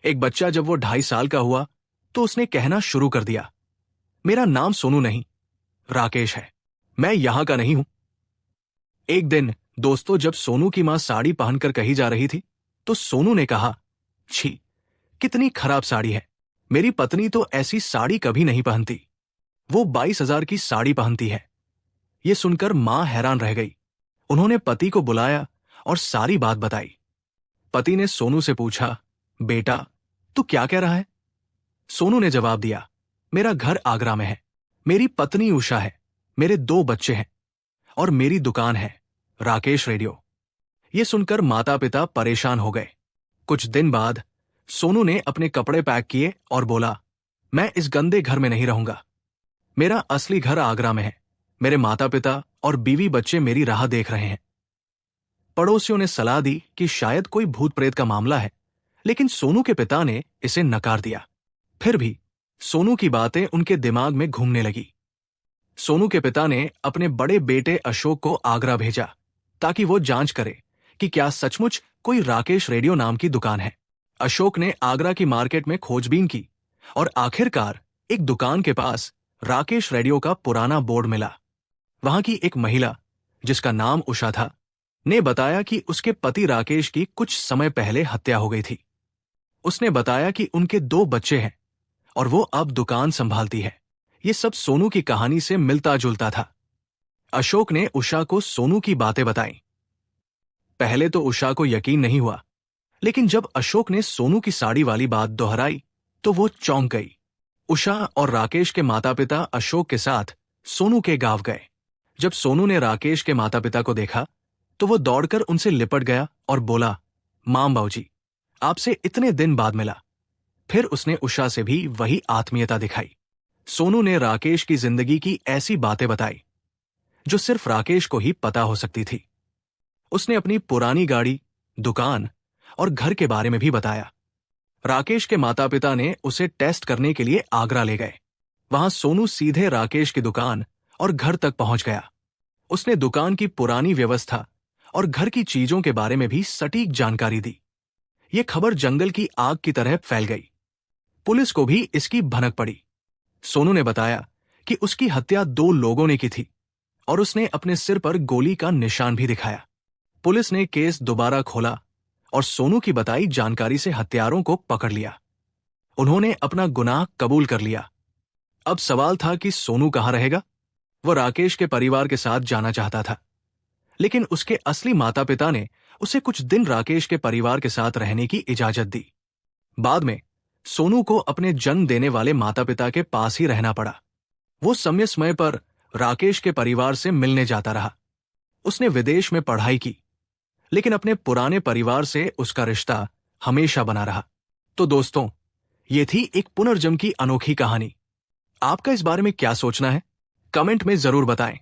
एक बच्चा जब वो 2.5 साल का हुआ तो उसने कहना शुरू कर दिया, मेरा नाम सोनू नहीं, राकेश है। मैं यहां का नहीं हूं। एक दिन दोस्तों जब सोनू की मां साड़ी पहनकर कहीं जा रही थी तो सोनू ने कहा, छी, कितनी खराब साड़ी है। मेरी पत्नी तो ऐसी साड़ी कभी नहीं पहनती। वो 22,000 की साड़ी पहनती है। ये सुनकर मां हैरान रह गई। उन्होंने पति को बुलाया और सारी बात बताई। पति ने सोनू से पूछा, बेटा, तू क्या कह रहा है? सोनू ने जवाब दिया, मेरा घर आगरा में है, मेरी पत्नी उषा है, मेरे 2 बच्चे हैं और मेरी दुकान है, राकेश रेडियो। ये सुनकर माता पिता परेशान हो गए। कुछ दिन बाद सोनू ने अपने कपड़े पैक किए और बोला, मैं इस गंदे घर में नहीं रहूंगा। मेरा असली घर आगरा में है। मेरे माता पिता और बीवी बच्चे मेरी राह देख रहे हैं। पड़ोसियों ने सलाह दी कि शायद कोई भूत प्रेत का मामला है, लेकिन सोनू के पिता ने इसे नकार दिया। फिर भी सोनू की बातें उनके दिमाग में घूमने लगी। सोनू के पिता ने अपने बड़े बेटे अशोक को आगरा भेजा ताकि वो जांच करे कि क्या सचमुच कोई राकेश रेडियो नाम की दुकान है। अशोक ने आगरा की मार्केट में खोजबीन की और आखिरकार एक दुकान के पास राकेश रेडियो का पुराना बोर्ड मिला। वहां की एक महिला, जिसका नाम उषा था, ने बताया कि उसके पति राकेश की कुछ समय पहले हत्या हो गई थी। उसने बताया कि उनके 2 बच्चे हैं और वो अब दुकान संभालती है। ये सब सोनू की कहानी से मिलता जुलता था। अशोक ने उषा को सोनू की बातें बताईं। पहले तो उषा को यकीन नहीं हुआ, लेकिन जब अशोक ने सोनू की साड़ी वाली बात दोहराई तो वो चौंक गई। उषा और राकेश के माता पिता अशोक के साथ सोनू के गांव गए। जब सोनू ने राकेश के माता पिता को देखा तो वो दौड़कर उनसे लिपट गया और बोला, मां बाबूजी, आपसे इतने दिन बाद मिला। फिर उसने उषा से भी वही आत्मीयता दिखाई। सोनू ने राकेश की जिंदगी की ऐसी बातें बताई जो सिर्फ राकेश को ही पता हो सकती थी। उसने अपनी पुरानी गाड़ी, दुकान और घर के बारे में भी बताया। राकेश के माता पिता ने उसे टेस्ट करने के लिए आगरा ले गए। वहां सोनू सीधे राकेश की दुकान और घर तक पहुंच गया। उसने दुकान की पुरानी व्यवस्था और घर की चीजों के बारे में भी सटीक जानकारी दी। यह खबर जंगल की आग की तरह फैल गई। पुलिस को भी इसकी भनक पड़ी। सोनू ने बताया कि उसकी हत्या 2 लोगों ने की थी और उसने अपने सिर पर गोली का निशान भी दिखाया। पुलिस ने केस दोबारा खोला और सोनू की बताई जानकारी से हत्यारों को पकड़ लिया। उन्होंने अपना गुनाह कबूल कर लिया। अब सवाल था कि सोनू कहां रहेगा। वह राकेश के परिवार के साथ जाना चाहता था, लेकिन उसके असली माता पिता ने उसे कुछ दिन राकेश के परिवार के साथ रहने की इजाजत दी। बाद में सोनू को अपने जन्म देने वाले माता पिता के पास ही रहना पड़ा। वो समय समय पर राकेश के परिवार से मिलने जाता रहा। उसने विदेश में पढ़ाई की, लेकिन अपने पुराने परिवार से उसका रिश्ता हमेशा बना रहा। तो दोस्तों, ये थी एक पुनर्जन्म की अनोखी कहानी। आपका इस बारे में क्या सोचना है? कमेंट में जरूर बताएं।